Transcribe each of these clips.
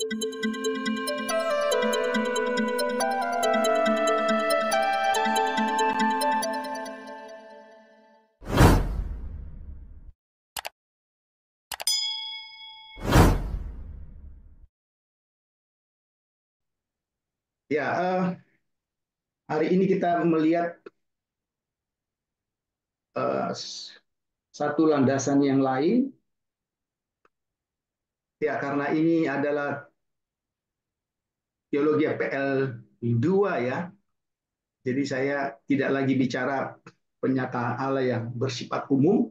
Ya, hari ini kita melihat eh, satu landasan yang lain. Ya, karena ini adalah teologi PL 2 ya. Jadi saya tidak lagi bicara penyataan Allah yang bersifat umum,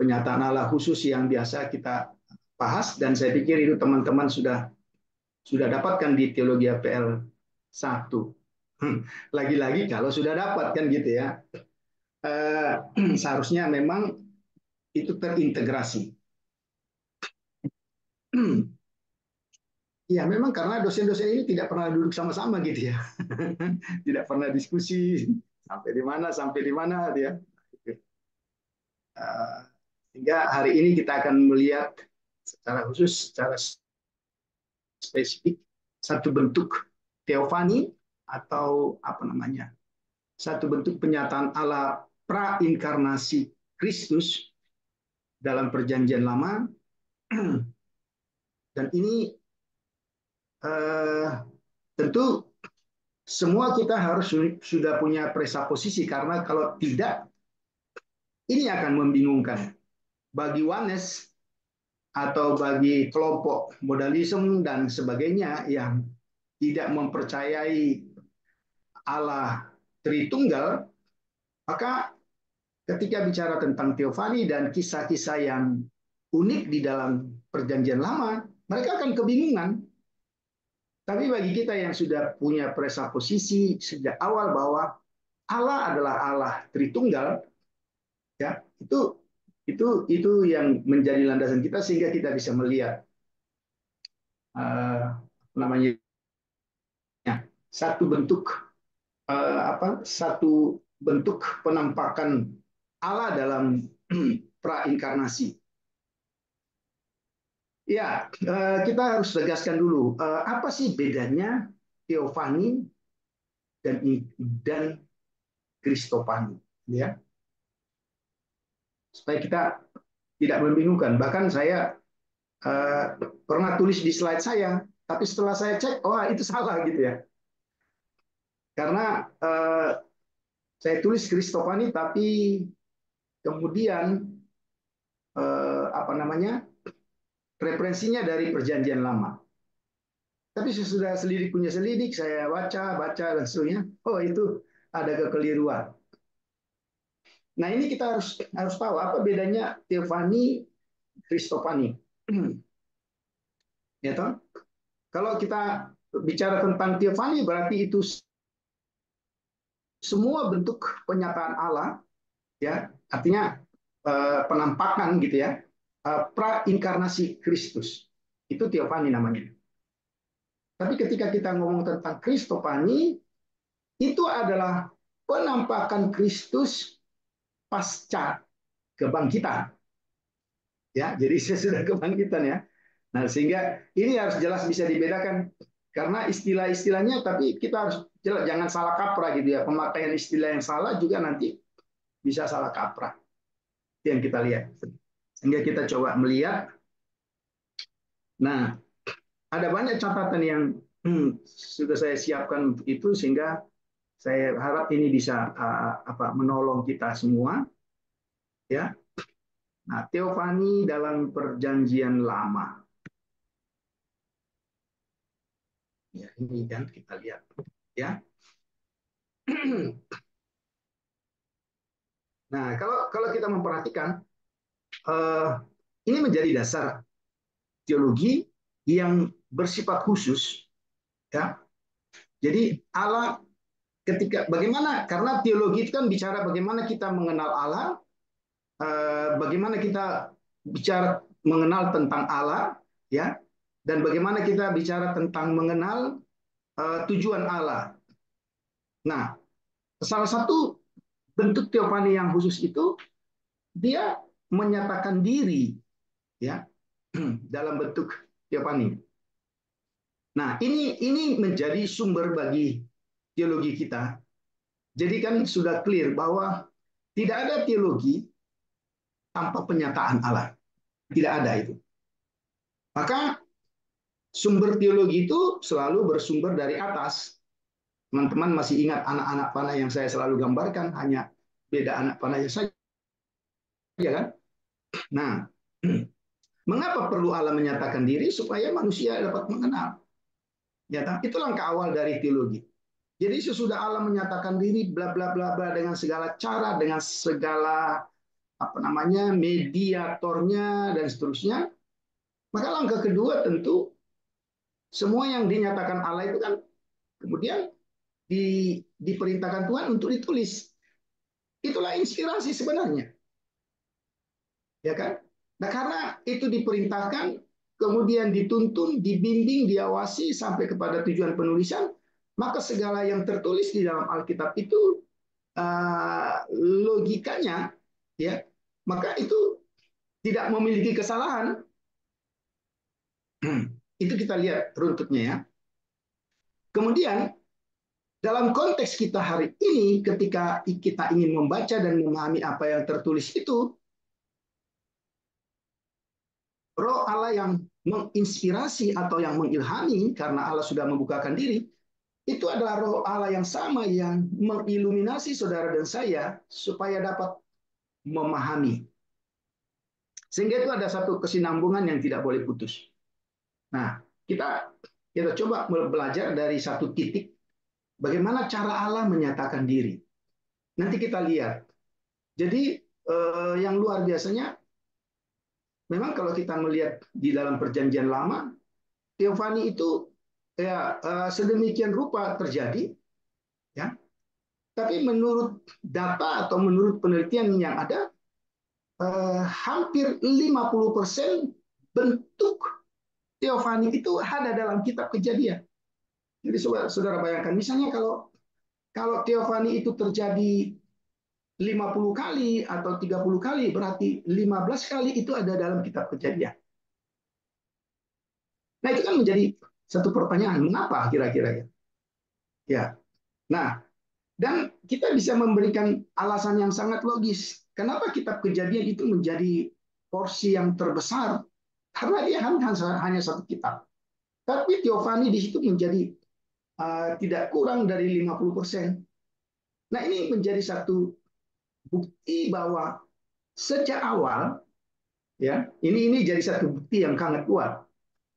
penyataan Allah khusus yang biasa kita bahas, dan saya pikir itu teman-teman sudah dapatkan di teologi PL 1. Lagi-lagi kalau sudah dapat kan gitu ya. Seharusnya memang itu terintegrasi. Ya, memang karena dosen-dosen ini tidak pernah duduk sama-sama gitu ya. Tidak pernah diskusi sampai di mana gitu ya. Eh, Sehingga hari ini kita akan melihat secara khusus, secara spesifik satu bentuk teofani atau apa namanya? Satu bentuk penyataan Allah prainkarnasi Kristus dalam perjanjian lama. Dan ini tentu semua kita harus sudah punya presaposisi, karena kalau tidak ini akan membingungkan bagi Wanes atau bagi kelompok modalisme dan sebagainya yang tidak mempercayai Allah Tritunggal. Maka ketika bicara tentang teofani dan kisah-kisah yang unik di dalam perjanjian lama, mereka akan kebingungan. Tapi bagi kita yang sudah punya presaposisi sejak awal bahwa Allah adalah Allah Tritunggal, ya itu yang menjadi landasan kita, sehingga kita bisa melihat namanya satu bentuk satu bentuk penampakan Allah dalam prainkarnasi. Ya, kita harus tegaskan dulu apa sih bedanya teofani dan kristofani, ya, supaya kita tidak membingungkan. Bahkan saya uh, pernah tulis di slide saya, tapi setelah saya cek, oh itu salah gitu ya. Karena saya tulis kristofani, tapi kemudian apa namanya, referensinya dari perjanjian lama. Tapi sesudah selidik punya selidik, saya baca dan seterusnya, oh itu ada kekeliruan. Nah ini kita harus tahu apa bedanya teofani, kristofani. Ya toh? Kalau kita bicara tentang teofani, berarti itu semua bentuk penyataan Allah, ya, artinya penampakan gitu ya, prainkarnasi Kristus. Itu teofani namanya. Tapi ketika kita ngomong tentang kristofani, itu adalah penampakan Kristus pasca kebangkitan. Ya, jadi sesudah kebangkitan ya. Nah, sehingga ini harus jelas bisa dibedakan karena istilah-istilahnya, tapi kita harus jelas, jangan salah kaprah gitu ya. Pemakaian istilah yang salah juga nanti bisa salah kaprah. Itu yang kita lihat. Sehingga kita coba melihat. Nah, ada banyak catatan yang sudah saya siapkan untuk itu, sehingga saya harap ini bisa menolong kita semua ya. Nah, teofani dalam perjanjian lama. Ya, ini kan kita lihat ya. Nah, kalau kita memperhatikan ini menjadi dasar teologi yang bersifat khusus ya. Jadi Allah ketika bagaimana, karena teologi itu kan bicara bagaimana kita mengenal Allah, bagaimana kita bicara mengenal tentang Allah ya, dan bagaimana kita bicara tentang mengenal tujuan Allah. Nah, salah satu bentuk teofani yang khusus itu dia menyatakan diri ya dalam bentuk teofani. Nah, ini menjadi sumber bagi teologi kita. Jadi kan sudah clear bahwa tidak ada teologi tanpa penyataan Allah. Tidak ada itu. Maka sumber teologi itu selalu bersumber dari atas. Teman-teman masih ingat anak-anak panah yang saya selalu gambarkan, hanya beda anak panahnya saja kan? Nah, mengapa perlu Allah menyatakan diri? Supaya manusia dapat mengenal. Ya, itu langkah awal dari teologi. Jadi sesudah Allah menyatakan diri bla bla bla bla dengan segala cara, dengan segala apa namanya mediatornya dan seterusnya, maka langkah kedua tentu semua yang dinyatakan Allah itu kan kemudian diperintahkan Tuhan untuk ditulis. Itulah inspirasi sebenarnya, ya kan? Nah, karena itu diperintahkan, kemudian dituntun, dibimbing, diawasi sampai kepada tujuan penulisan, maka segala yang tertulis di dalam Alkitab itu logikanya, ya, maka itu tidak memiliki kesalahan. Itu kita lihat runtutnya ya. Kemudian dalam konteks kita hari ini, ketika kita ingin membaca dan memahami apa yang tertulis itu, Roh Allah yang menginspirasi atau yang mengilhami, karena Allah sudah membukakan diri, itu adalah Roh Allah yang sama yang mengiluminasi saudara dan saya supaya dapat memahami. Sehingga itu ada satu kesinambungan yang tidak boleh putus. Nah, kita kita coba belajar dari satu titik bagaimana cara Allah menyatakan diri. Nanti kita lihat. Jadi yang luar biasanya memang kalau kita melihat di dalam perjanjian lama, teofani itu ya sedemikian rupa terjadi, ya. Tapi menurut data atau menurut penelitian yang ada, hampir 50% bentuk teofani itu ada dalam kitab Kejadian. Jadi saudara bayangkan, misalnya kalau kalau teofani itu terjadi 50 kali atau 30 kali, berarti 15 kali itu ada dalam kitab Kejadian. Nah, itu kan menjadi satu pertanyaan, mengapa kira-kira ya? Ya. Nah, dan kita bisa memberikan alasan yang sangat logis. Kenapa kitab Kejadian itu menjadi porsi yang terbesar? Karena dia hanya satu kitab. Tapi teofani di situ menjadi tidak kurang dari 50%. Nah, ini menjadi satu bukti bahwa sejak awal, ya, ini jadi satu bukti yang sangat kuat.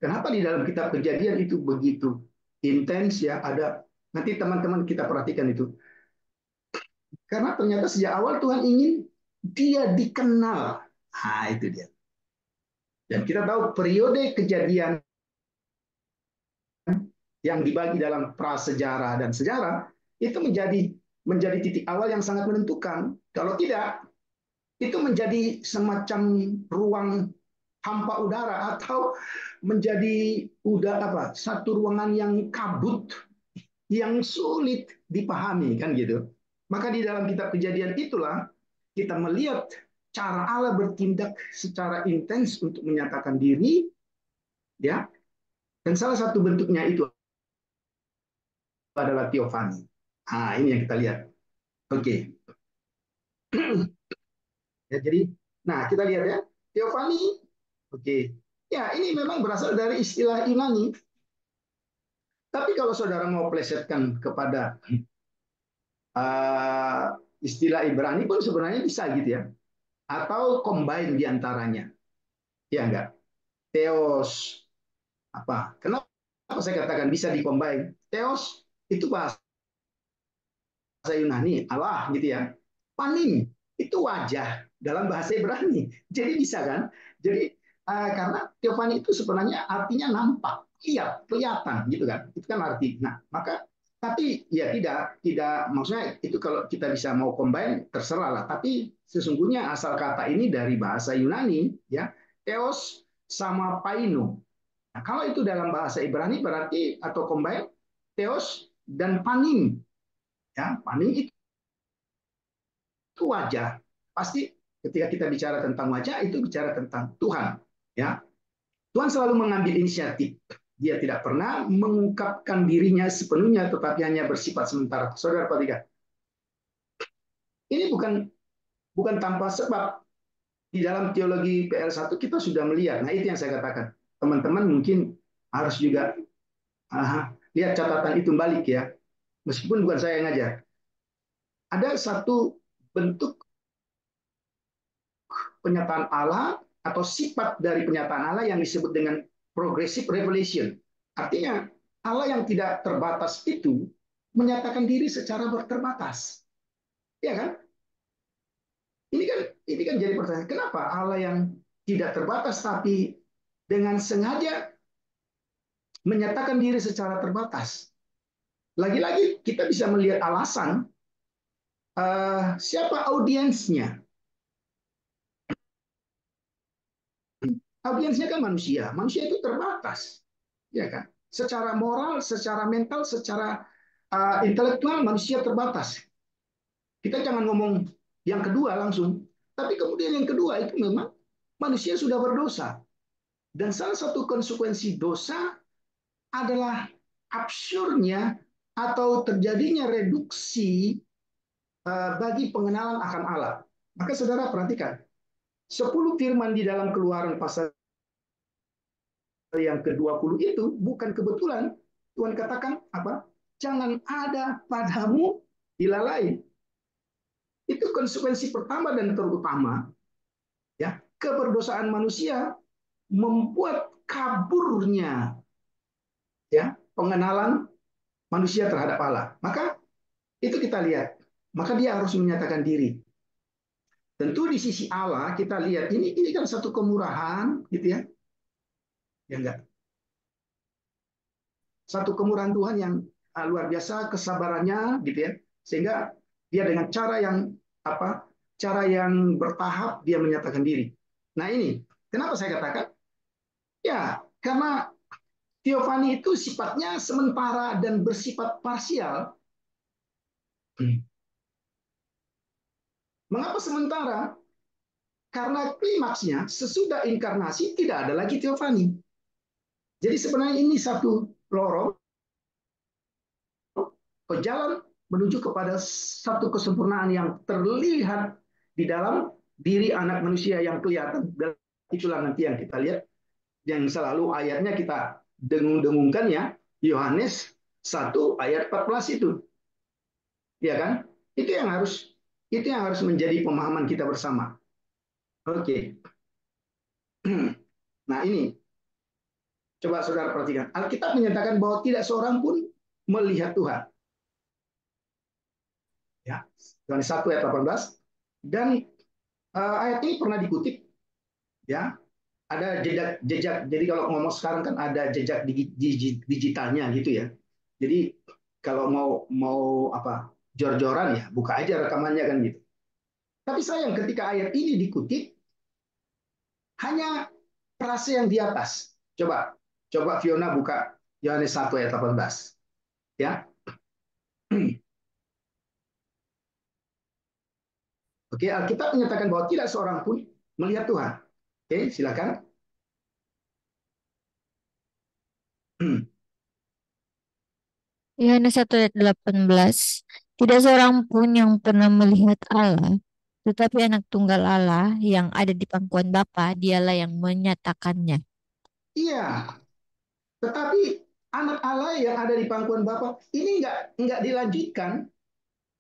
Kenapa di dalam kitab Kejadian itu begitu intens, ya, ada nanti teman-teman kita perhatikan itu. Karena ternyata sejak awal Tuhan ingin dia dikenal. Nah, itu dia. Dan kita tahu periode kejadian yang dibagi dalam prasejarah dan sejarah itu menjadi titik awal yang sangat menentukan. Kalau tidak, itu menjadi semacam ruang hampa udara atau menjadi satu ruangan yang kabut yang sulit dipahami kan gitu. Maka di dalam kitab Kejadian itulah kita melihat cara Allah bertindak secara intens untuk menyatakan diri, ya. Dan salah satu bentuknya itu adalah teofani. Nah, ini yang kita lihat. Oke. Ya, jadi nah kita lihat ya. Teofani. Oke. Ya, ini memang berasal dari istilah Yunani. Tapi kalau saudara mau plesetkan kepada uh, istilah Ibrani pun sebenarnya bisa gitu ya. Atau combine diantaranya. Ya enggak? Theos apa? Kenapa saya katakan bisa dicombine? Theos itu bahasa Yunani, Allah gitu ya. Panim itu wajah dalam bahasa Ibrani. Jadi bisa kan? Jadi karena Theophany itu sebenarnya artinya nampak, lihat, kelihatan gitu kan. Itu kan arti. Nah, maka tapi ya tidak maksudnya itu kalau kita bisa mau combine terserah lah. Tapi sesungguhnya asal kata ini dari bahasa Yunani ya, Theos sama Paino. Nah, kalau itu dalam bahasa Ibrani berarti atau combine Theos dan Panim. Ya, Panim itu wajah. Pasti ketika kita bicara tentang wajah itu bicara tentang Tuhan, ya. Tuhan selalu mengambil inisiatif. Dia tidak pernah mengungkapkan dirinya sepenuhnya, tetapi hanya bersifat sementara. Saudara perhatikan, ini bukan tanpa sebab. Di dalam teologi PL1 kita sudah melihat. Nah, itu yang saya katakan. Teman-teman mungkin harus juga lihat catatan itu balik ya. Meskipun bukan saya yang ngajar. Ada satu bentuk penyataan Allah atau sifat dari penyataan Allah yang disebut dengan progressive revelation. Artinya Allah yang tidak terbatas itu menyatakan diri secara terbatas. Ya kan? Ini kan jadi pertanyaan. Kenapa Allah yang tidak terbatas tapi dengan sengaja menyatakan diri secara terbatas? Lagi-lagi kita bisa melihat alasan siapa audiensnya. Audiensnya kan manusia. Manusia itu terbatas, ya kan? Secara moral, secara mental, secara intelektual manusia terbatas. Kita jangan ngomong yang kedua langsung, tapi kemudian yang kedua itu memang manusia sudah berdosa. Dan salah satu konsekuensi dosa adalah absurdnya atau terjadinya reduksi bagi pengenalan akan Allah. Maka saudara perhatikan, 10 firman di dalam Keluaran pasal yang ke-20 itu bukan kebetulan. Tuhan katakan apa? Jangan ada padamu ilah lain. Itu konsekuensi pertama dan terutama, ya, keberdosaan manusia membuat kaburnya, ya, pengenalan manusia terhadap Allah. Maka itu kita lihat. Maka dia harus menyatakan diri. Tentu di sisi Allah kita lihat ini kan satu kemurahan, gitu ya. Ya enggak. Satu kemurahan Tuhan yang luar biasa, kesabarannya, gitu ya. Sehingga dia dengan cara yang apa? Cara yang bertahap dia menyatakan diri. Nah, ini kenapa saya katakan? Ya, karena teofani itu sifatnya sementara dan bersifat parsial. Mengapa sementara? Karena klimaksnya sesudah inkarnasi tidak ada lagi teofani. Jadi sebenarnya ini satu lorong jalan menuju kepada satu kesempurnaan yang terlihat di dalam diri anak manusia yang kelihatan. Dan itulah nanti yang kita lihat, yang selalu ayatnya kita dengung-dengungkan ya, Yohanes 1 ayat 14 itu. Ya kan? Itu yang harus menjadi pemahaman kita bersama. Oke. Nah, ini coba saudara perhatikan. Alkitab menyatakan bahwa tidak seorang pun melihat Tuhan. Ya, Yohanes 1 ayat 18. Dan ayat ini pernah dikutip, ya, ada jejak. Jadi kalau ngomong sekarang kan ada jejak digitalnya gitu ya. Jadi kalau mau apa jor-joran ya buka aja rekamannya kan gitu. Tapi sayang ketika ayat ini dikutip hanya frase yang di atas. Coba Fiona buka Yohanes 1 ayat 18. Ya. Oke, Alkitab menyatakan bahwa tidak seorang pun melihat Tuhan. Oke, silakan. Yohanes 1 ayat 18. Tidak seorang pun yang pernah melihat Allah, tetapi anak tunggal Allah yang ada di pangkuan Bapa, dialah yang menyatakannya. Iya, tetapi anak Allah yang ada di pangkuan Bapa ini nggak dilanjutkan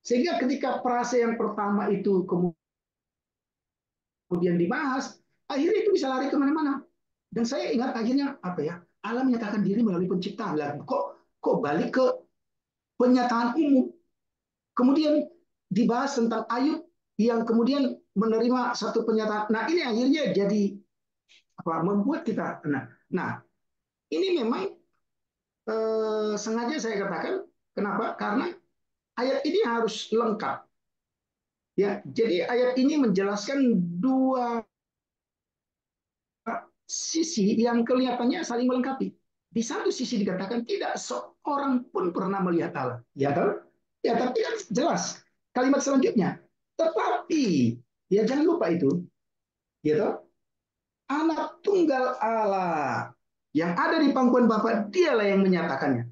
sehingga ketika frase yang pertama itu kemudian dibahas, akhirnya itu bisa lari kemana-mana. Dan saya ingat akhirnya apa ya? Allah menyatakan diri melalui penciptaan. Lah, kok balik ke penyataan umum. Kemudian dibahas tentang Ayub yang kemudian menerima satu penyataan. Nah, ini akhirnya jadi apa? Membuat kita. Nah, ini memang sengaja saya katakan kenapa? Karena ayat ini harus lengkap. Ya, jadi ayat ini menjelaskan dua sisi yang kelihatannya saling melengkapi. Di satu sisi dikatakan tidak seorang pun pernah melihat Allah. Ya, kan? Ya, tapi kan jelas kalimat selanjutnya. Tetapi, ya jangan lupa itu, gitu. Anak tunggal Allah. Yang ada di pangkuan Bapa, dialah yang menyatakannya.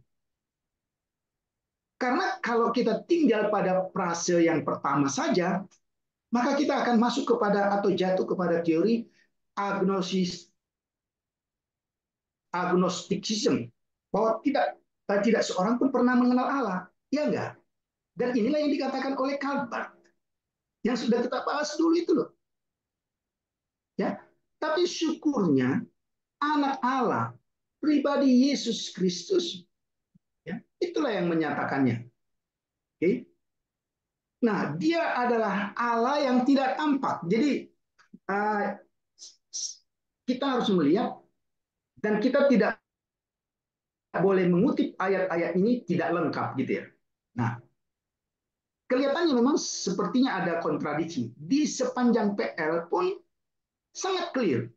Karena kalau kita tinggal pada frase yang pertama saja, maka kita akan masuk kepada atau jatuh kepada teori agnosticism, bahwa tidak seorang pun pernah mengenal Allah. Ya enggak? Dan inilah yang dikatakan oleh Calvert yang sudah kita bahas dulu itu loh. Ya. Tapi syukurnya anak Allah, pribadi Yesus Kristus, ya, itulah yang menyatakannya. Oke. Nah, dia adalah Allah yang tidak tampak. Jadi uh, kita harus melihat dan kita tidak boleh mengutip ayat-ayat ini tidak lengkap gitu ya. Nah, kelihatannya memang sepertinya ada kontradiksi. Di sepanjang PL pun sangat clear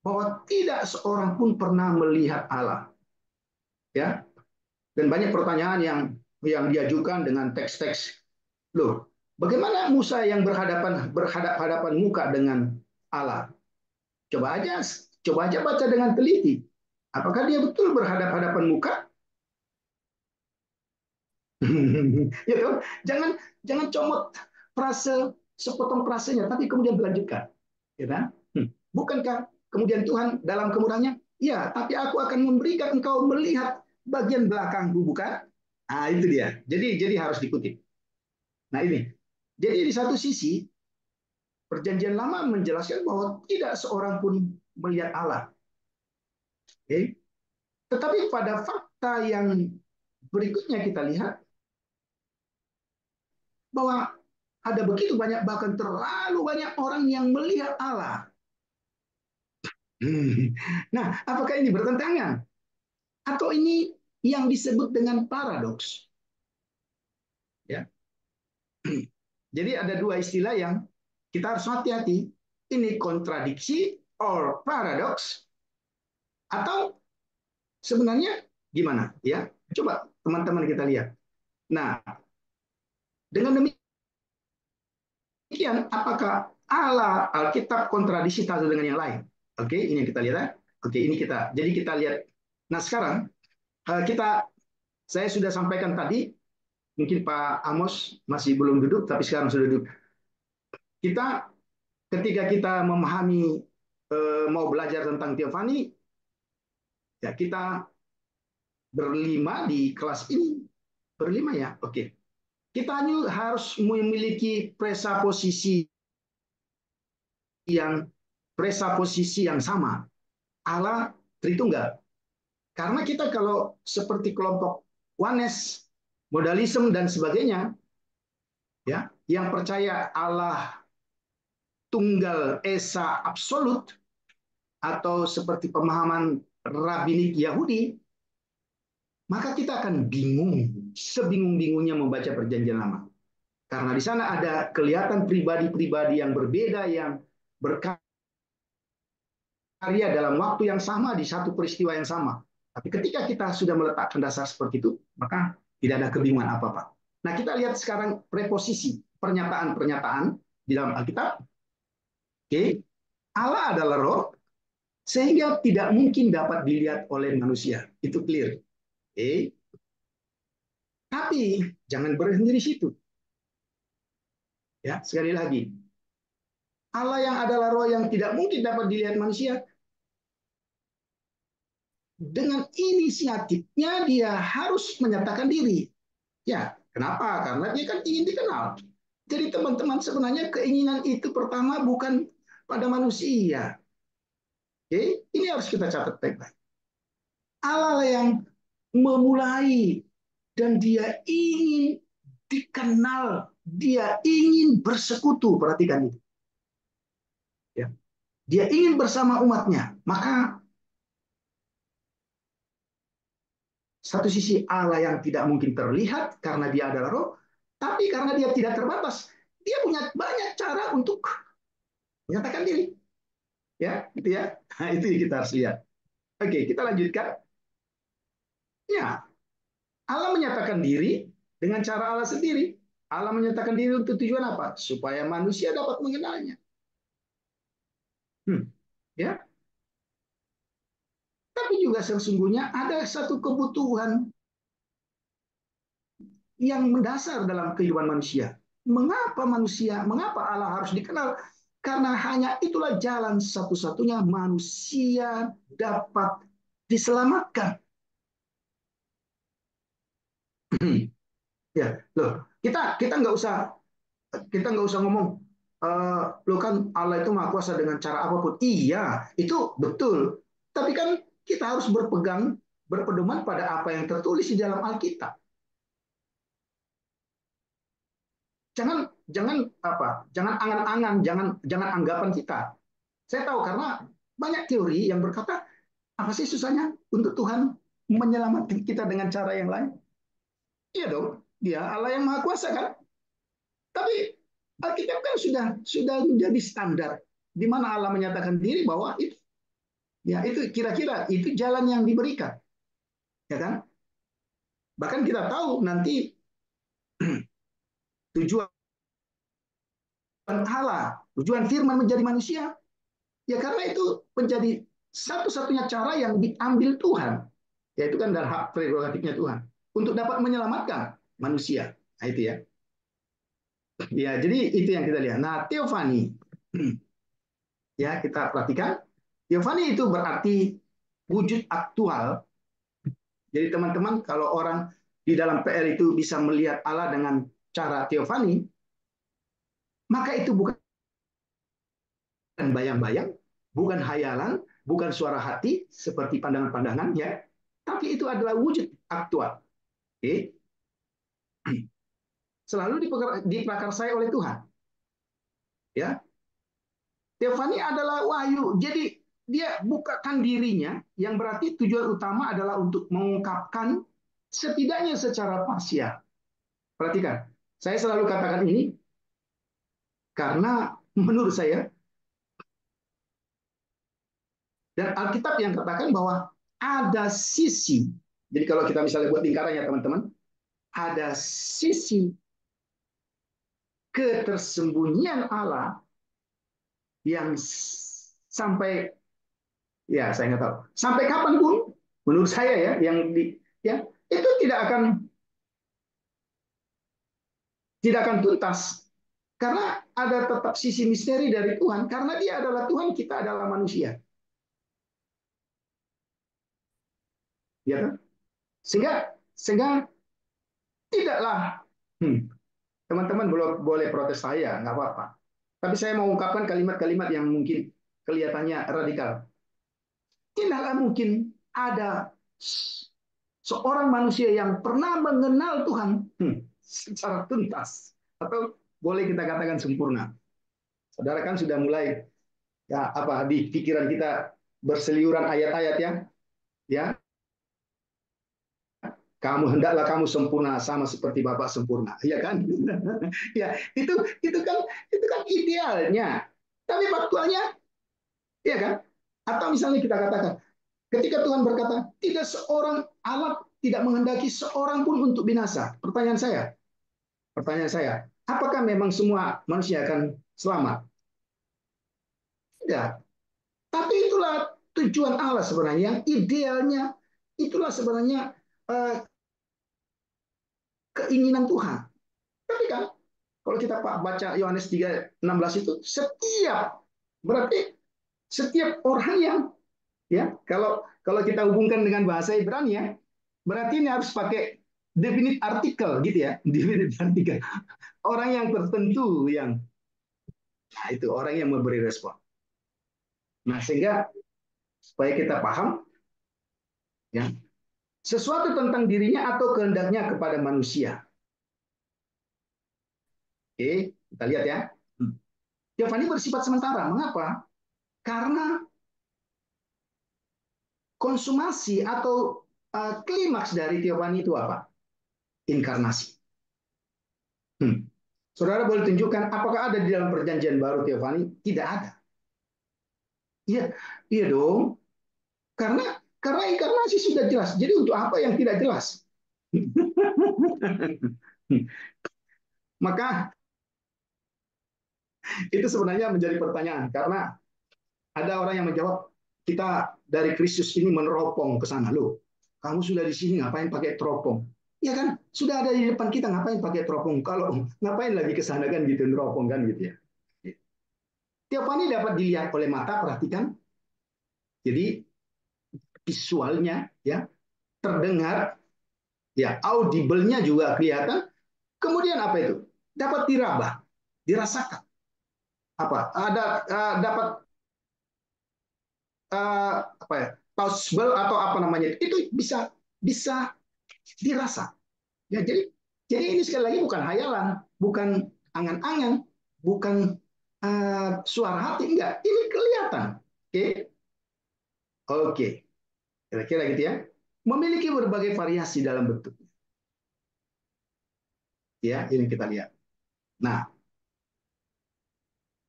bahwa tidak seorang pun pernah melihat Allah. Ya, dan banyak pertanyaan yang diajukan dengan teks-teks. Loh, bagaimana Musa yang berhadap-hadapan muka dengan Allah? Coba aja, coba aja baca dengan teliti. Apakah dia betul berhadap-hadapan muka? Ya kan? Jangan jangan comot frase sepotong frasenya, tapi kemudian dilanjutkan. Ya kan? Bukankah kemudian Tuhan dalam kemurahannya, ya, tapi aku akan memberikan engkau melihat bagian belakangku, bukan? Ah, itu dia. Jadi harus dikutip. Nah ini. Jadi di satu sisi Perjanjian Lama menjelaskan bahwa tidak seorang pun melihat Allah. Okay? Tetapi pada fakta yang berikutnya kita lihat bahwa ada begitu banyak, bahkan terlalu banyak orang yang melihat Allah. Nah, apakah ini bertentangan? Atau ini yang disebut dengan paradoks? Ya. Jadi ada dua istilah yang kita harus hati-hati. Ini kontradiksi or paradoks, atau sebenarnya gimana? Ya, coba teman-teman kita lihat. Nah, dengan demikian, apakah Allah Alkitab kontradiksi satu dengan yang lain? Oke, ini yang kita lihat. Oke, ini kita. Jadi kita lihat. Nah, sekarang saya sudah sampaikan tadi. Mungkin Pak Amos masih belum duduk, tapi sekarang sudah duduk. Kita ketika kita memahami mau belajar tentang teofani, ya kita berlima di kelas ini. Berlima ya, oke. Kita harus memiliki yang presupposisi yang sama. Allah Tritunggal. Karena kita kalau seperti kelompok Oneness, modalisme dan sebagainya, ya, yang percaya Allah tunggal esa absolut, atau seperti pemahaman rabbinik Yahudi, maka kita akan bingung, sebingung-bingungnya membaca Perjanjian Lama. Karena di sana ada kelihatan pribadi-pribadi yang berbeda yang berkarya dalam waktu yang sama di satu peristiwa yang sama. Tapi ketika kita sudah meletakkan dasar seperti itu, maka tidak ada kebingungan apa-apa. Nah, kita lihat sekarang preposisi, pernyataan-pernyataan di dalam Alkitab. Oke, Allah adalah roh, sehingga tidak mungkin dapat dilihat oleh manusia. Itu clear. Oke. Tapi jangan berhenti di situ. Ya, sekali lagi. Allah yang adalah roh yang tidak mungkin dapat dilihat manusia, dengan inisiatifnya dia harus menyatakan diri. Ya, kenapa? Karena dia kan ingin dikenal. Jadi teman-teman, sebenarnya keinginan itu pertama bukan pada manusia. Oke, ini harus kita catat baik-baik. Allah yang memulai dan dia ingin dikenal, dia ingin bersekutu. Perhatikan itu. Ya. Dia ingin bersama umatnya. Maka satu sisi Allah yang tidak mungkin terlihat karena dia adalah roh, tapi karena dia tidak terbatas, dia punya banyak cara untuk menyatakan diri. Ya, gitu ya. Nah, itu yang kita harus lihat. Oke, kita lanjutkan. Ya, Allah menyatakan diri dengan cara Allah sendiri. Allah menyatakan diri untuk tujuan apa? Supaya manusia dapat mengenalnya. Ya, Tapi juga sesungguhnya ada satu kebutuhan yang mendasar dalam kehidupan manusia. Mengapa Allah harus dikenal? Karena hanya itulah jalan satu-satunya manusia dapat diselamatkan. Ya, loh, kita nggak usah ngomong, lo kan Allah itu maha kuasa dengan cara apapun. Iya, itu betul. Tapi kan kita harus berpedoman pada apa yang tertulis di dalam Alkitab. Jangan jangan jangan angan-angan, jangan jangan anggapan kita. Saya tahu karena banyak teori yang berkata, apa sih susahnya untuk Tuhan menyelamatkan kita dengan cara yang lain? Iya dong, dia Allah yang maha kuasa kan. Tapi Alkitab kan sudah menjadi standar di mana Allah menyatakan diri bahwa itu, ya itu kira-kira itu jalan yang diberikan, ya kan? Bahkan kita tahu nanti tujuan Allah, tujuan firman menjadi manusia, ya karena itu menjadi satu-satunya cara yang diambil Tuhan, yaitu kan dalam hak prerogatifnya Tuhan untuk dapat menyelamatkan manusia. Nah itu ya. Ya, jadi itu yang kita lihat. Nah, teofani, ya kita perhatikan. Teofani itu berarti wujud aktual. Jadi teman-teman, kalau orang di dalam PR itu bisa melihat Allah dengan cara teofani, maka itu bukan bayang-bayang, bukan hayalan, bukan suara hati seperti pandangan-pandangan ya, tapi itu adalah wujud aktual. Oke, selalu diprakarsai oleh Tuhan. Ya, teofani adalah wahyu. Jadi dia bukakan dirinya, yang berarti tujuan utama adalah untuk mengungkapkan setidaknya secara parsial. Perhatikan, saya selalu katakan ini karena menurut saya, dan Alkitab yang katakan bahwa ada sisi, jadi kalau kita misalnya buat lingkarannya teman-teman, ada sisi ketersembunyian Allah yang sampai, ya saya nggak tahu, sampai kapanpun, menurut saya ya, ya itu tidak akan tuntas karena ada tetap sisi misteri dari Tuhan karena Dia adalah Tuhan, kita adalah manusia, ya kan? Sehingga sehingga tidaklah, teman-teman boleh protes saya, nggak apa-apa. Tapi saya mau ungkapkan kalimat-kalimat yang mungkin kelihatannya radikal. Tidaklah mungkin ada seorang manusia yang pernah mengenal Tuhan secara tuntas, atau boleh kita katakan sempurna. Saudara kan sudah mulai, ya apa, di pikiran kita berseliuran ayat-ayat ya, kamu sempurna sama seperti Bapak sempurna, ya kan? Ya, itu kan idealnya. Tapi faktualnya, ya kan? Atau misalnya kita katakan, ketika Tuhan berkata, tidak seorang Allah tidak menghendaki seorang pun untuk binasa. Pertanyaan saya, apakah memang semua manusia akan selamat? Tidak. Tapi itulah tujuan Allah sebenarnya, yang idealnya itulah sebenarnya keinginan Tuhan. Tapi kan kalau kita baca Yohanes 3:16 itu, berarti setiap orang yang, ya kalau kalau kita hubungkan dengan bahasa Ibrani ya, berarti ini harus pakai definite artikel gitu ya, definite artikel. Orang yang tertentu yang, nah itu orang yang memberi respon. Nah, sehingga supaya kita paham ya, sesuatu tentang dirinya atau kehendaknya kepada manusia. Oke, kita lihat ya. Giovanni bersifat sementara. Mengapa? Karena konsumasi atau klimaks dari Giovanni itu apa? Inkarnasi. Saudara boleh tunjukkan apakah ada di dalam perjanjian baru Giovanni? Tidak ada. Iya, iya dong. Karena inkarnasi sudah jelas. Jadi untuk apa yang tidak jelas? Maka itu sebenarnya menjadi pertanyaan karena ada orang yang menjawab, kita dari Kristus ini meneropong ke sana. Loh, kamu sudah di sini ngapain pakai teropong? Ya kan, sudah ada di depan kita, ngapain pakai teropong? Kalau ngapain lagi ke sana kan gitu, teropong kan gitu ya. Teofani dapat dilihat oleh mata, perhatikan. Jadi visualnya ya, terdengar, ya audible-nya juga kelihatan. Kemudian apa itu? Dapat diraba, dirasakan. Apa? Ada dapat apa ya? Touchable atau apa namanya? Itu bisa bisa dirasa. Ya, jadi ini sekali lagi bukan hayalan, bukan angan-angan, bukan suara hati, enggak. Ini kelihatan. Oke, oke, kira-kira gitu ya. Memiliki berbagai variasi dalam bentuk. Ya, ini kita lihat. Nah,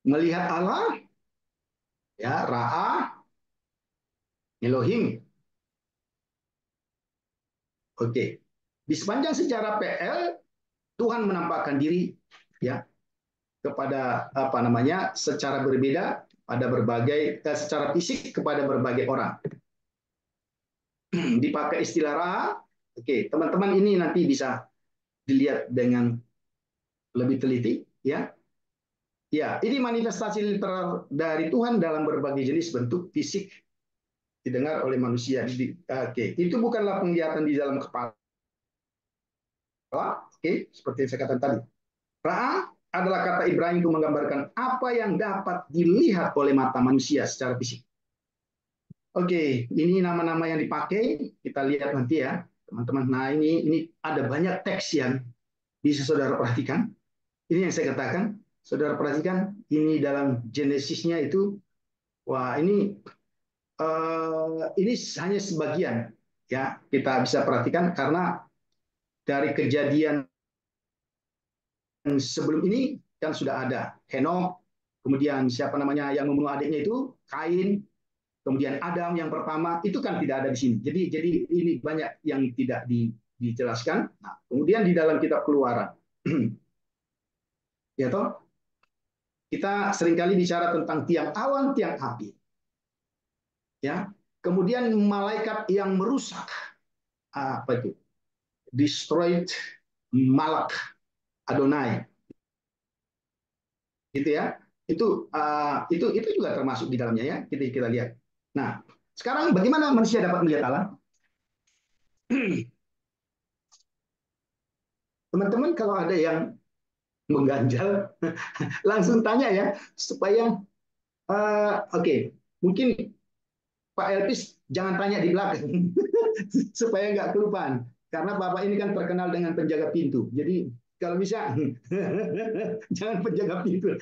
melihat Allah, ya, Ra'a, Elohim. Oke. Di sepanjang sejarah PL, Tuhan menampakkan diri ya kepada apa namanya secara berbeda pada berbagai secara fisik kepada berbagai orang. Dipakai istilah Ra'a. Oke, teman-teman ini nanti bisa dilihat dengan lebih teliti ya. Ya, ini manifestasi literal dari Tuhan dalam berbagai jenis bentuk fisik didengar oleh manusia. Oke, itu bukanlah penglihatan di dalam kepala. Oke, seperti yang saya katakan tadi. Ra'a adalah kata Ibrani untuk menggambarkan apa yang dapat dilihat oleh mata manusia secara fisik. Oke, ini nama-nama yang dipakai, kita lihat nanti ya, teman-teman. Nah, ini ada banyak teks yang bisa saudara perhatikan. Ini yang saya katakan, saudara perhatikan, ini dalam Genesisnya itu, wah ini hanya sebagian ya kita bisa perhatikan karena dari kejadian sebelum ini kan sudah ada Henok, kemudian siapa namanya yang membunuh adiknya itu Kain, kemudian Adam yang pertama itu kan tidak ada di sini. Jadi ini banyak yang tidak dijelaskan. Nah, kemudian di dalam kitab Keluaran, ya toh kita seringkali bicara tentang tiang awan, tiang api, ya. Kemudian malaikat yang merusak, apa itu? Destroyed Malak Adonai, gitu ya. Itu juga termasuk di dalamnya ya. Kita lihat. Nah, sekarang bagaimana manusia dapat melihat Allah? Teman-teman kalau ada yang mengganjal, langsung tanya ya, supaya oke, mungkin Pak Elpis jangan tanya di belakang, supaya nggak kelupaan. Karena Bapak ini kan terkenal dengan penjaga pintu. Jadi kalau bisa, jangan penjaga pintu.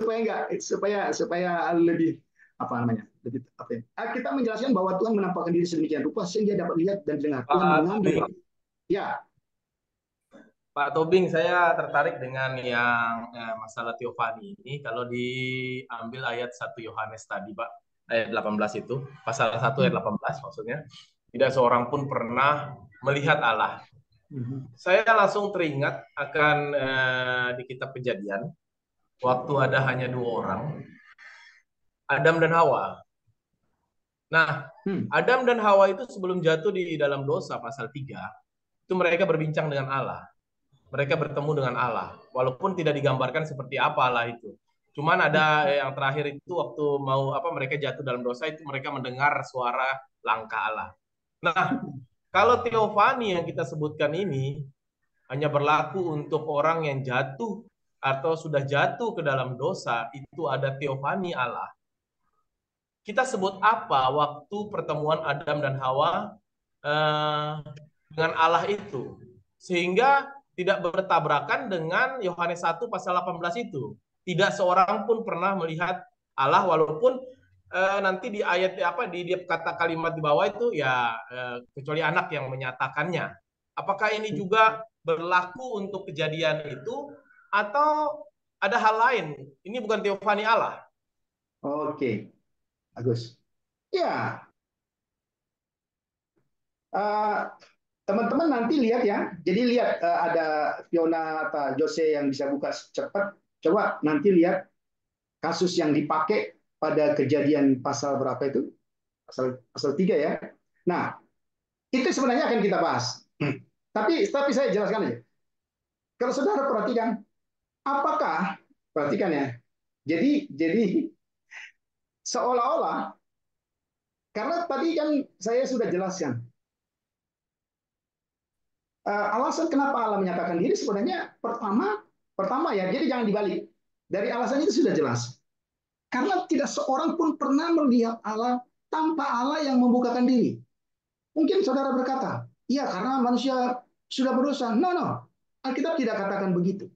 Supaya lebih apa namanya lebih apa ya? Kita menjelaskan bahwa Tuhan menampakkan diri sedemikian rupa sehingga dapat lihat dan dengar. Tuhan Pak mengambil Tobing, ya. Pak Tobing, saya tertarik dengan yang masalah teofani ini. Kalau diambil ayat 1 Yohanes tadi, Pak, ayat 18 itu, pasal 1 ayat 18 maksudnya, tidak seorang pun pernah melihat Allah. Saya langsung teringat akan di kitab Kejadian, waktu ada hanya 2 orang, Adam dan Hawa. Nah, Adam dan Hawa itu sebelum jatuh di dalam dosa pasal 3, itu mereka berbincang dengan Allah. Mereka bertemu dengan Allah. Walaupun tidak digambarkan seperti apa Allah itu. Cuman ada yang terakhir itu waktu mau apa mereka jatuh dalam dosa itu mereka mendengar suara langkah Allah. Nah, kalau teofani yang kita sebutkan ini hanya berlaku untuk orang yang jatuh atau sudah jatuh ke dalam dosa, itu ada teofani Allah. Kita sebut apa waktu pertemuan Adam dan Hawa dengan Allah itu? Sehingga tidak bertabrakan dengan Yohanes 1 pasal 18 itu. Tidak seorang pun pernah melihat Allah walaupun nanti di ayat apa di kata kalimat di bawah itu ya kecuali anak yang menyatakannya. Apakah ini juga berlaku untuk kejadian itu atau ada hal lain? Ini bukan teofani Allah. Oke, bagus. Ya, teman-teman nanti lihat ya. Jadi lihat ada Fiona atau Jose yang bisa buka cepat. Coba nanti lihat kasus yang dipakai pada Kejadian pasal berapa itu? Pasal 3 ya. Nah, itu sebenarnya akan kita bahas. Tapi saya jelaskan aja. Kalau saudara perhatikan, apakah perhatikan ya. Jadi seolah-olah karena tadi kan saya sudah jelaskan alasan kenapa Allah menyatakan diri sebenarnya pertama ya. Jadi jangan dibalik. Dari alasan itu sudah jelas. Karena tidak seorang pun pernah melihat Allah tanpa Allah yang membukakan diri. Mungkin saudara berkata, iya karena manusia sudah berdosa. No, no. Alkitab tidak katakan begitu.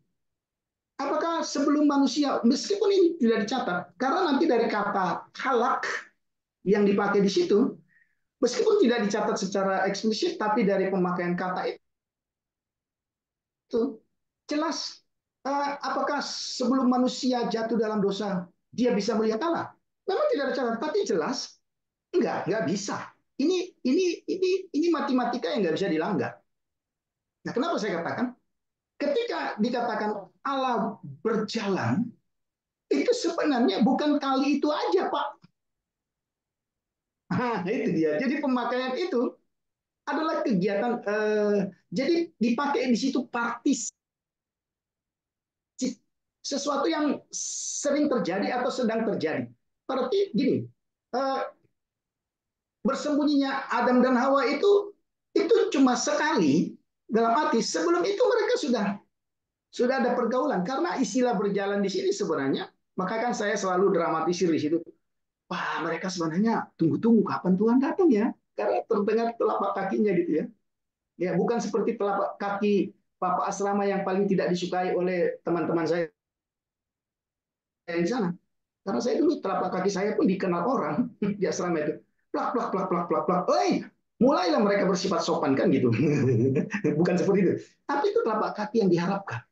Apakah sebelum manusia, meskipun ini tidak dicatat, karena nanti dari kata halak yang dipakai di situ, meskipun tidak dicatat secara eksplisit, tapi dari pemakaian kata itu jelas. Apakah sebelum manusia jatuh dalam dosa, dia bisa melihat Allah? Memang tidak dicatat, tapi jelas nggak bisa. Ini matematika yang nggak bisa dilanggar. Nah, kenapa saya katakan? Ketika dikatakan Allah berjalan, itu sebenarnya bukan kali itu aja, Pak. Nah, itu dia. Jadi pemakaian itu adalah kegiatan. Jadi dipakai di situ partis, sesuatu yang sering terjadi atau sedang terjadi. Berarti gini, eh, bersembunyinya Adam dan Hawa itu cuma sekali dalam arti sebelum itu mereka sudah ada pergaulan karena istilah berjalan di sini sebenarnya maka kan saya selalu dramatisir di situ. Wah, mereka sebenarnya tunggu-tunggu kapan Tuhan datang ya, karena terdengar telapak kakinya gitu ya. Ya, bukan seperti telapak kaki Papa Asrama yang paling tidak disukai oleh teman-teman saya di sana. Karena saya dulu telapak kaki saya pun dikenal orang di asrama itu. Plak, plak, plak, plak, plak, plak. Oi, mulailah mereka bersifat sopan kan gitu. Bukan seperti itu. Tapi itu telapak kaki yang diharapkan.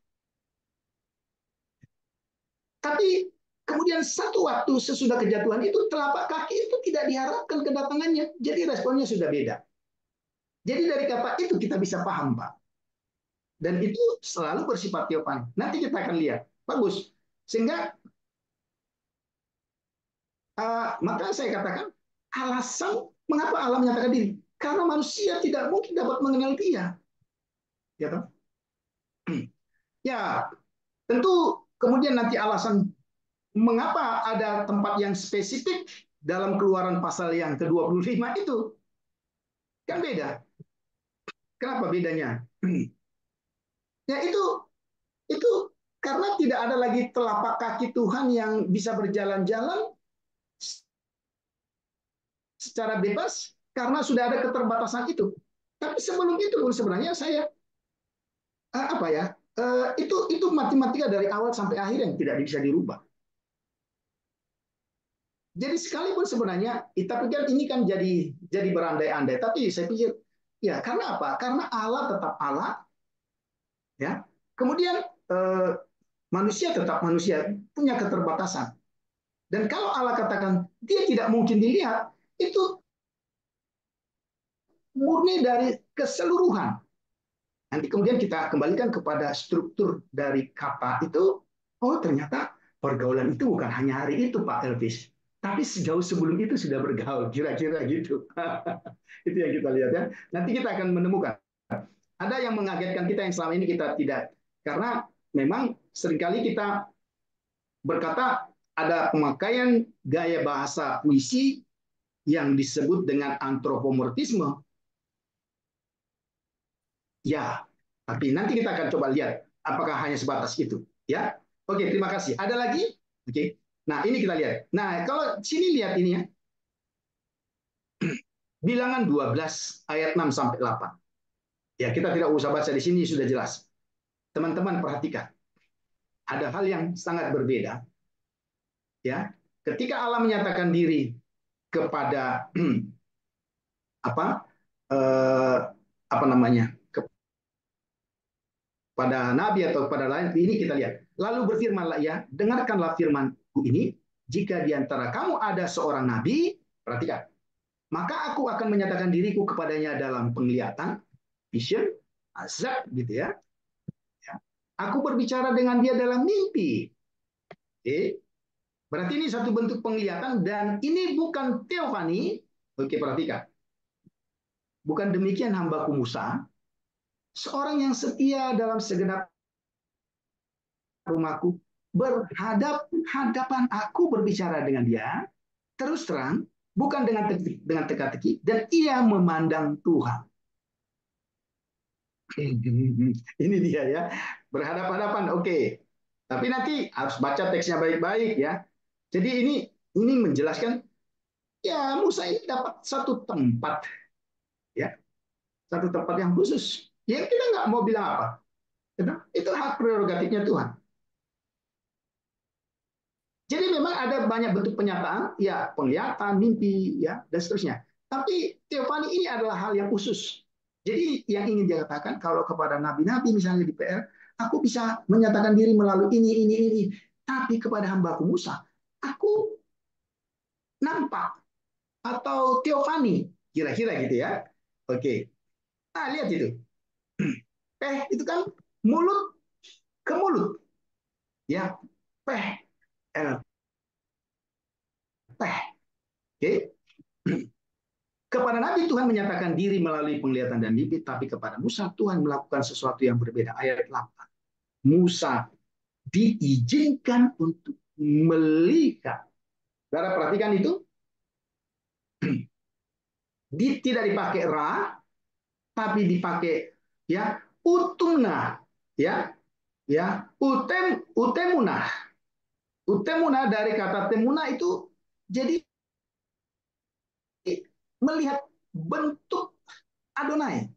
Tapi kemudian satu waktu sesudah kejatuhan itu telapak kaki itu tidak diharapkan kedatangannya. Jadi responnya sudah beda. Jadi dari kata itu kita bisa paham, Pak. Dan itu selalu bersifat teofani. Nanti kita akan lihat. Bagus. Sehingga maka saya katakan alasan mengapa Allah menyatakan diri. Karena manusia tidak mungkin dapat mengenal dia. Ya, toh? Ya, tentu kemudian nanti alasan mengapa ada tempat yang spesifik dalam Keluaran pasal yang ke-25 itu. Kan beda. Kenapa bedanya? Ya itu karena tidak ada lagi telapak kaki Tuhan yang bisa berjalan-jalan secara bebas karena sudah ada keterbatasan itu. Tapi sebelum itu sebenarnya saya apa ya? Itu matematika dari awal sampai akhir yang tidak bisa dirubah. Jadi sekalipun sebenarnya, tapi kan ini kan jadi berandai-andai. Tapi saya pikir ya karena apa? Karena Allah tetap Allah, ya. Kemudian manusia tetap manusia punya keterbatasan. Dan kalau Allah katakan dia tidak mungkin dilihat, itu murni dari keseluruhan. Nanti kemudian kita kembalikan kepada struktur dari kata itu. Oh ternyata pergaulan itu bukan hanya hari itu Pak Elvis. Tapi sejauh sebelum itu sudah bergaul. Kira-kira gitu. Itu yang kita lihat ya. Nanti kita akan menemukan. Ada yang mengagetkan kita yang selama ini kita tidak. Karena memang seringkali kita berkata ada pemakaian gaya bahasa puisi yang disebut dengan antropomorfisme. Ya, tapi nanti kita akan coba lihat apakah hanya sebatas itu. Ya, oke, terima kasih. Ada lagi? Oke. Nah, ini kita lihat. Nah, kalau sini lihat ini ya. Bilangan 12 ayat 6 sampai 8. Ya, kita tidak usah baca di sini sudah jelas. Teman-teman perhatikan. Ada hal yang sangat berbeda. Ya, ketika Allah menyatakan diri kepada apa? Eh, apa namanya? Pada nabi atau pada lain ini kita lihat. Lalu berfirmanlah ia, dengarkanlah firman-Ku ini, jika di antara kamu ada seorang nabi, perhatikan, maka aku akan menyatakan diriku kepadanya dalam penglihatan, vision, azab gitu ya. Aku berbicara dengan dia dalam mimpi. Oke. Berarti ini satu bentuk penglihatan dan ini bukan teofani. Oke, perhatikan. Bukan demikian hambaku Musa, seorang yang setia dalam segenap rumahku, berhadapan aku berbicara dengan dia, terus terang, bukan dengan teka-teki, dan ia memandang Tuhan. Ini dia ya, berhadapan-hadapan. Oke, tapi nanti harus baca teksnya baik-baik ya. Jadi ini menjelaskan ya Musa ini dapat satu tempat ya, satu tempat yang khusus. Ya kita nggak mau bilang apa, itu hak prerogatifnya Tuhan. Jadi memang ada banyak bentuk penyataan, ya penglihatan, mimpi, ya dan seterusnya. Tapi teofani ini adalah hal yang khusus. Jadi yang ingin dia katakan kalau kepada nabi-nabi misalnya di PR, aku bisa menyatakan diri melalui ini. Tapi kepada hambaku Musa, aku nampak atau teofani, kira-kira gitu ya. Oke, nah lihat itu. Itu kan mulut ke mulut, ya. Peh, teh. Oke. Kepada Nabi Tuhan menyatakan diri melalui penglihatan dan mimpi, tapi kepada Musa Tuhan melakukan sesuatu yang berbeda. Ayat 8. Musa diizinkan untuk melihat. Saudara perhatikan itu. Tidak dipakai ra, tapi dipakai ya utuna, ya utemuna. Utemuna dari kata temuna itu jadi melihat bentuk Adonai.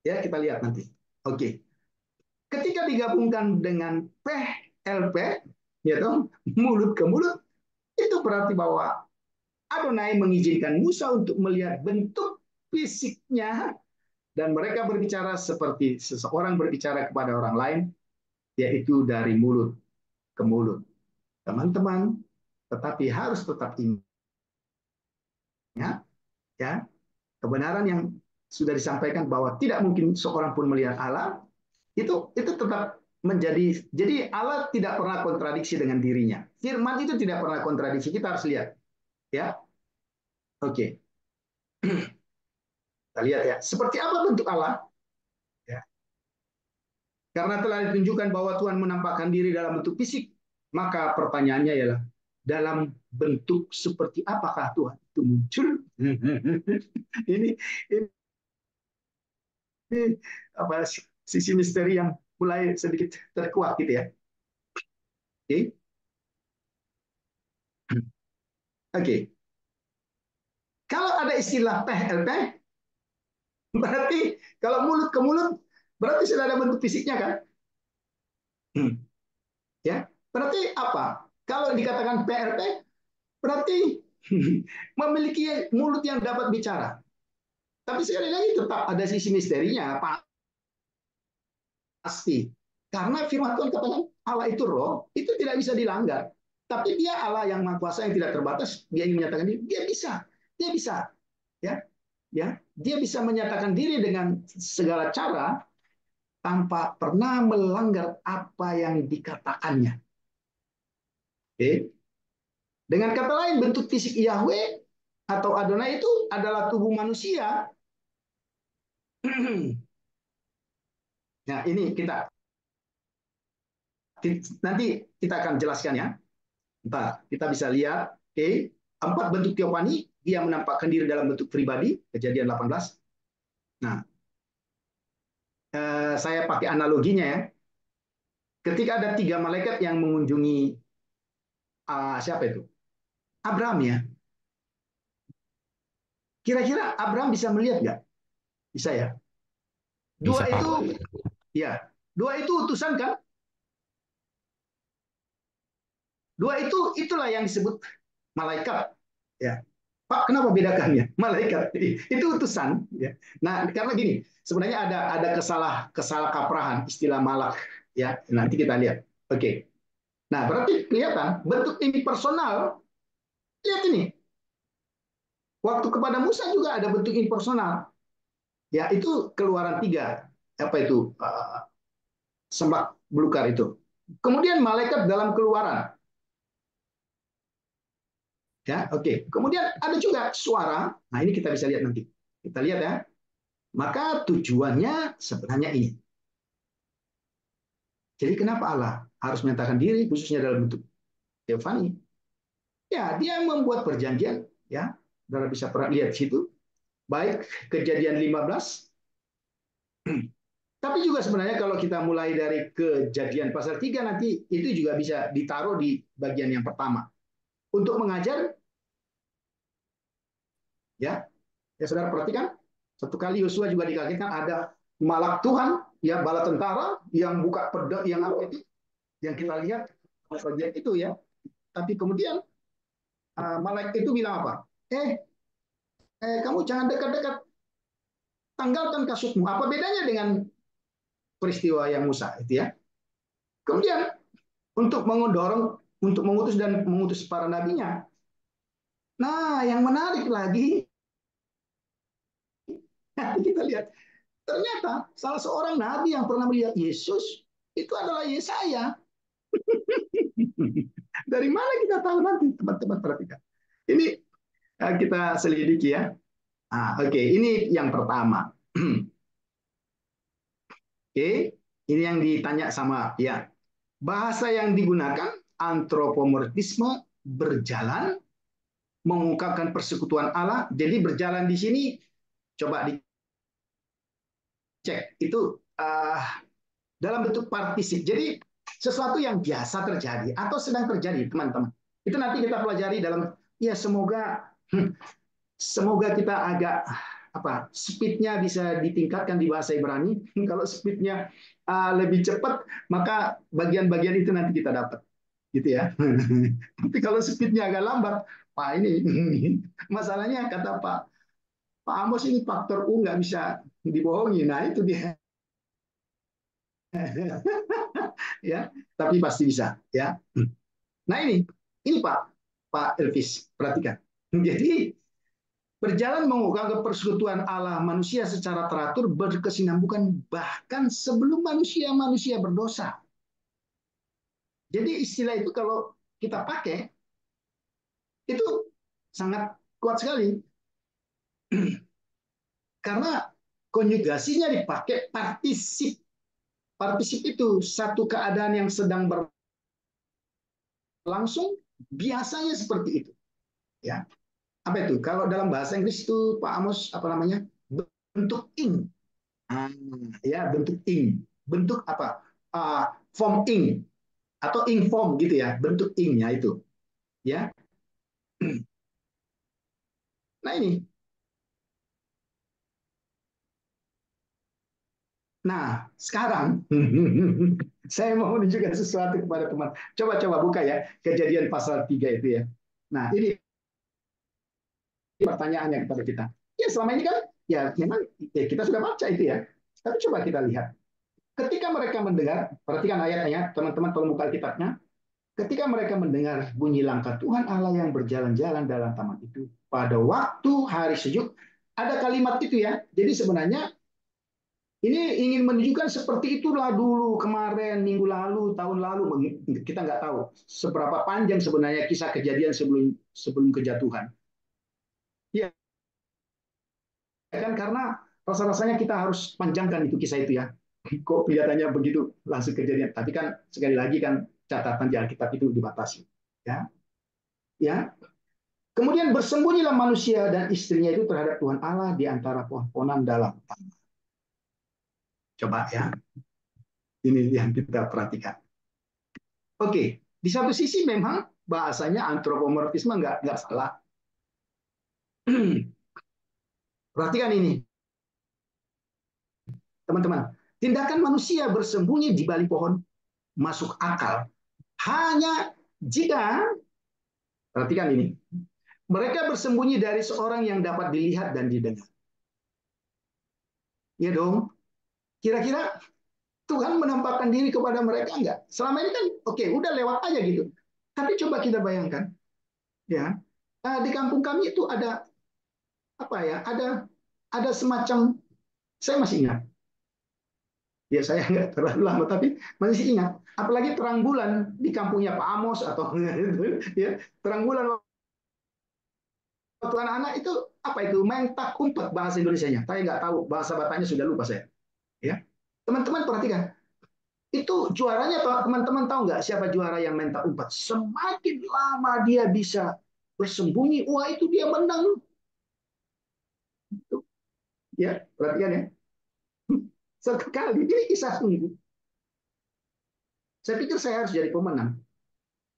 Ya, kita lihat nanti. Oke. Ketika digabungkan dengan PLP, ya toh, mulut ke mulut, itu berarti bahwa Adonai mengizinkan Musa untuk melihat bentuk fisiknya dan mereka berbicara seperti seseorang berbicara kepada orang lain, yaitu dari mulut ke mulut. Teman-teman, tetapi harus tetap ingat, ya, kebenaran yang sudah disampaikan bahwa tidak mungkin seorang pun melihat Allah, itu tetap menjadi, jadi Allah tidak pernah kontradiksi dengan dirinya. Firman itu tidak pernah kontradiksi. Kita harus lihat, ya. Oke, kita lihat ya. Seperti apa bentuk Allah? Ya. Karena telah ditunjukkan bahwa Tuhan menampakkan diri dalam bentuk fisik, maka pertanyaannya ialah dalam bentuk seperti apakah Tuhan itu muncul? ini, ini apa sisi misteri yang mulai sedikit terkuak gitu ya. Oke. Oke. Kalau ada istilah PLP, berarti kalau mulut ke mulut, berarti sudah ada bentuk fisiknya kan? Ya, berarti apa? Kalau dikatakan PLP, berarti memiliki mulut yang dapat bicara. Tapi sekali lagi tetap ada sisi misterinya, pasti. Karena firman Tuhan katakan Allah itu roh, itu tidak bisa dilanggar. Tapi dia Allah yang maha kuasa yang tidak terbatas, dia ingin menyatakan diri, dia bisa, ya, dia bisa menyatakan diri dengan segala cara tanpa pernah melanggar apa yang dikatakannya. Oke. Dengan kata lain, bentuk fisik Yahweh atau Adonai itu adalah tubuh manusia. Nah, ini nanti kita akan jelaskan ya. Entah, kita bisa lihat, oke, 4 bentuk teofani, dia menampakkan diri dalam bentuk pribadi, Kejadian 18. Nah, saya pakai analoginya ya. Ketika ada 3 malaikat yang mengunjungi siapa itu? Abraham ya. Kira-kira Abraham bisa melihat nggak? Bisa ya. Dua Bisa, itu, Pak. ya, dua itu utusan kan? Dua itu itulah yang disebut malaikat. Ya, Pak, kenapa bedakannya? Malaikat itu utusan. Ya. Nah, karena gini, sebenarnya ada kesalah kaprahan istilah malak. Ya, nanti kita lihat. Oke. Nah, berarti kelihatan bentuk ini personal. Lihat ini. Waktu kepada Musa juga ada bentuk impersonal. Ya, itu Keluaran 3. Apa itu? Semak belukar itu. Kemudian malaikat dalam Keluaran. Ya, oke. Kemudian ada juga suara. Nah, ini kita bisa lihat nanti. Kita lihat ya. Maka tujuannya sebenarnya ini. Jadi kenapa Allah harus menyatakan diri khususnya dalam bentuk teofani? Ya, dia membuat perjanjian ya. Saudara bisa pernah lihat situ. Baik Kejadian 15. Tapi juga sebenarnya kalau kita mulai dari Kejadian pasal 3 nanti itu juga bisa ditaruh di bagian yang pertama. Untuk mengajar ya. Ya saudara perhatikan, satu kali Yosua juga dikagetkan ada malak Tuhan, ya bala tentara yang buka pedang, yang apa itu, yang kita lihat bagian itu ya. Tapi kemudian malaikat itu bilang apa? Kamu jangan dekat-dekat, tanggalkan kasutmu. Apa bedanya dengan peristiwa yang Musa itu ya? Kemudian untuk mendorong, untuk mengutus dan mengutus para nabinya. Nah, yang menarik lagi, kita lihat ternyata salah seorang nabi yang pernah melihat Yesus itu adalah Yesaya. Dari mana kita tahu nanti, teman-teman perhatikan. Ini kita selidiki ya. Oke, ini yang pertama. Oke, ini yang ditanya sama ya. Bahasa yang digunakan antropomorfisme berjalan mengungkapkan persekutuan Allah. Jadi berjalan di sini coba dicek itu dalam bentuk partisip. Jadi sesuatu yang biasa terjadi atau sedang terjadi, teman-teman. Itu nanti kita pelajari dalam ya semoga kita agak apa speednya bisa ditingkatkan di bahasa Ibrani. Kalau speednya lebih cepat, maka bagian-bagian itu nanti kita dapat, gitu ya. Tapi kalau speednya agak lambat, Pak ini masalahnya kata Pak Amos ini faktor U nggak bisa dibohongi. Nah itu dia. Ya, tapi pasti bisa ya. Nah ini Pak Elvis perhatikan. Jadi berjalan mengungkap persekutuan Allah manusia secara teratur berkesinambungan bahkan sebelum manusia berdosa. Jadi istilah itu kalau kita pakai itu sangat kuat sekali karena konjugasinya dipakai partisip. Partisip itu satu keadaan yang sedang berlangsung biasanya seperti itu. Ya, apa itu? Kalau dalam bahasa Inggris itu Pak Amos apa namanya? Bentuk ing. Ah, ya, bentuk ing. Bentuk apa? Form ing atau ing form gitu ya. Bentuk ingnya itu. Ya. Nah ini. Nah, sekarang saya mau menunjukkan sesuatu kepada teman. Coba buka ya Kejadian pasal 3 itu ya. Nah, ini pertanyaannya kepada kita. Ya, selama ini kan ya memang ya, kita sudah baca itu ya. Tapi coba kita lihat. Ketika mereka mendengar, perhatikan ayat-ayat, teman-teman tolong buka Alkitabnya. Ketika mereka mendengar bunyi langkah Tuhan Allah yang berjalan-jalan dalam taman itu pada waktu hari sejuk, ada kalimat itu ya. Jadi sebenarnya ini ingin menunjukkan seperti itulah dulu kemarin minggu lalu tahun lalu kita nggak tahu seberapa panjang sebenarnya kisah kejadian sebelum kejatuhan. Ya kan karena rasa-rasanya kita harus panjangkan itu kisah itu ya. Kok kelihatannya begitu langsung kejadian. Tapi kan sekali lagi kan catatan di Alkitab itu dibatasi. Ya, ya. Kemudian bersembunyilah manusia dan istrinya itu terhadap Tuhan Allah di antara pohon-pohonan dalam taman. Coba ya, ini yang kita perhatikan. Oke, di satu sisi memang bahasanya antropomorfisme nggak salah. Perhatikan ini, teman-teman. Tindakan manusia bersembunyi di balik pohon masuk akal hanya jika, perhatikan ini, mereka bersembunyi dari seorang yang dapat dilihat dan didengar. Ya dong, kira-kira Tuhan menampakkan diri kepada mereka enggak? Selama ini kan oke, udah lewat aja gitu. Tapi coba kita bayangkan, ya di kampung kami itu ada apa ya? Ada semacam, saya masih ingat. Ya saya nggak terlalu lama, tapi masih ingat. Apalagi terang bulan di kampungnya Pak Amos atau ya, terang bulan waktu anak-anak itu apa itu main tak umpet bahasa Indonesianya. Saya nggak tahu bahasa Bataknya sudah lupa saya. Ya, teman-teman perhatikan. Itu juaranya teman-teman tahu nggak siapa juara yang main tak umpet? Semakin lama dia bisa bersembunyi, wah itu dia menang. Ya, perhatikan ya. Sekali ini kisah sungguh. Saya pikir saya harus jadi pemenang.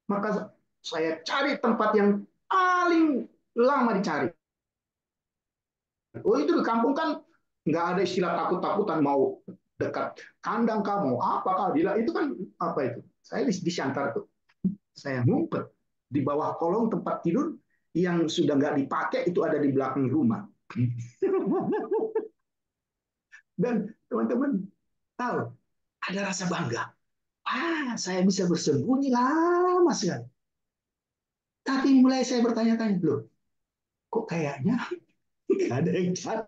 Maka saya cari tempat yang paling lama dicari. Oh itu di kampung kan nggak ada istilah takut-takutan mau dekat kandang kamu apa kau bilang itu kan apa itu? Saya di Siantar tuh. Saya ngumpet di bawah kolong tempat tidur yang sudah nggak dipakai itu ada di belakang rumah. Dan teman-teman tahu ada rasa bangga. Saya bisa bersembunyi lama sekali. Tapi mulai saya bertanya-tanya, loh, kok kayaknya nggak ada yang cari.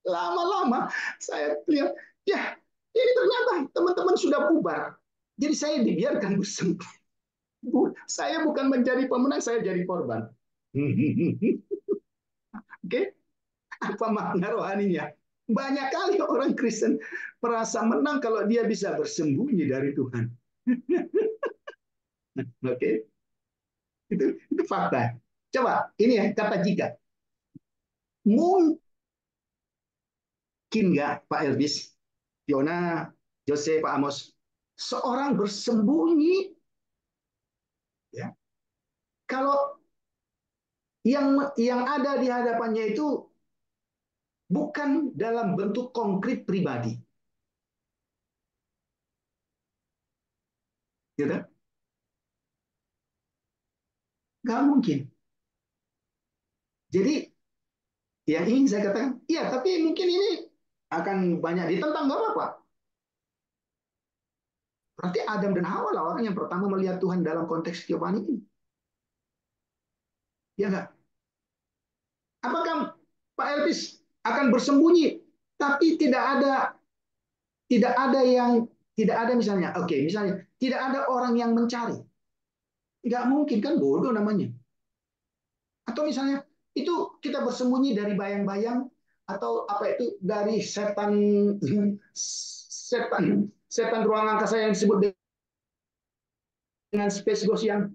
Lama-lama saya lihat, ya ini ternyata teman-teman sudah bubar. Jadi saya dibiarkan bersembunyi. Saya bukan menjadi pemenang, saya jadi korban. Oke, apa makna rohaninya? Banyak kali orang Kristen merasa menang kalau dia bisa bersembunyi dari Tuhan. Oke, itu fakta. Coba ini ya kata jika. Mungkin nggak Pak Elvis, Fiona, Jose, Pak Amos, seorang bersembunyi ya. Kalau yang ada di hadapannya itu bukan dalam bentuk konkret pribadi, gitu? Nggak mungkin. Jadi yang ingin saya katakan, iya, tapi mungkin ini akan banyak ditentang, nggak apa-apa. Berarti Adam dan Hawa lah orang yang pertama melihat Tuhan dalam konteks Tiopani ini. Ya nggak? Apakah Pak Elvis akan bersembunyi, tapi tidak ada yang tidak ada misalnya, oke, misalnya tidak ada orang yang mencari, nggak mungkin kan bodoh namanya. Atau misalnya itu kita bersembunyi dari bayang-bayang atau apa itu dari setan setan setan ruang angkasa yang disebut dengan space ghost yang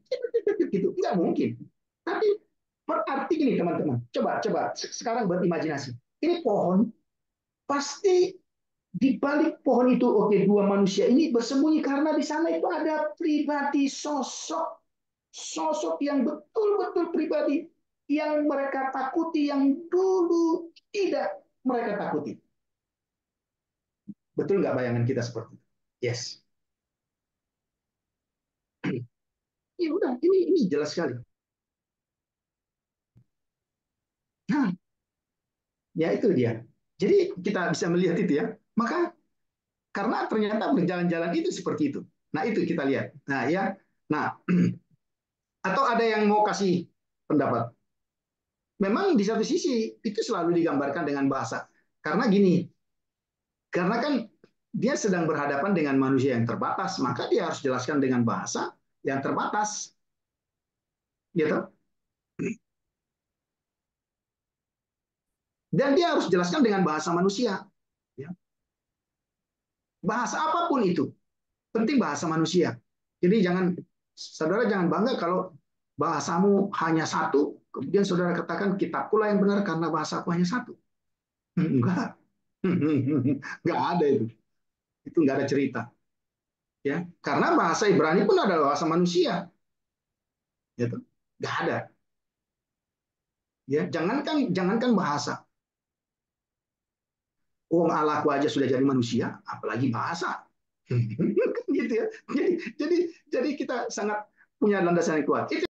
gitu nggak mungkin. Tapi berarti gini teman-teman, coba sekarang berimajinasi. Ini pohon pasti di balik pohon itu, oke, dua manusia ini bersembunyi karena di sana itu ada pribadi sosok sosok yang betul-betul pribadi yang mereka takuti yang dulu tidak mereka takuti. Betul nggak bayangan kita seperti itu? Yes. Ya udah, ini jelas sekali. Nah, ya itu dia. Jadi kita bisa melihat itu ya. Maka karena ternyata berjalan-jalan itu seperti itu. Nah, itu kita lihat. Nah, ya. Nah, atau ada yang mau kasih pendapat. Memang di satu sisi itu selalu digambarkan dengan bahasa. Karena gini, karena kan dia sedang berhadapan dengan manusia yang terbatas, maka dia harus jelaskan dengan bahasa yang terbatas. Gitu. Dan dia harus jelaskan dengan bahasa manusia. Ya. Bahasa apapun itu, penting bahasa manusia. Jadi saudara jangan bangga kalau bahasamu hanya satu, kemudian saudara katakan kitabku yang benar karena bahasaku hanya satu. Enggak. Enggak ada itu. Itu enggak ada cerita. Ya, karena bahasa Ibrani pun adalah bahasa manusia. Gitu. Enggak ada. Ya, jangankan bahasa. Wong Allahku aja sudah jadi manusia, apalagi bahasa. Gitu ya. Jadi kita sangat punya landasan yang kuat. Itu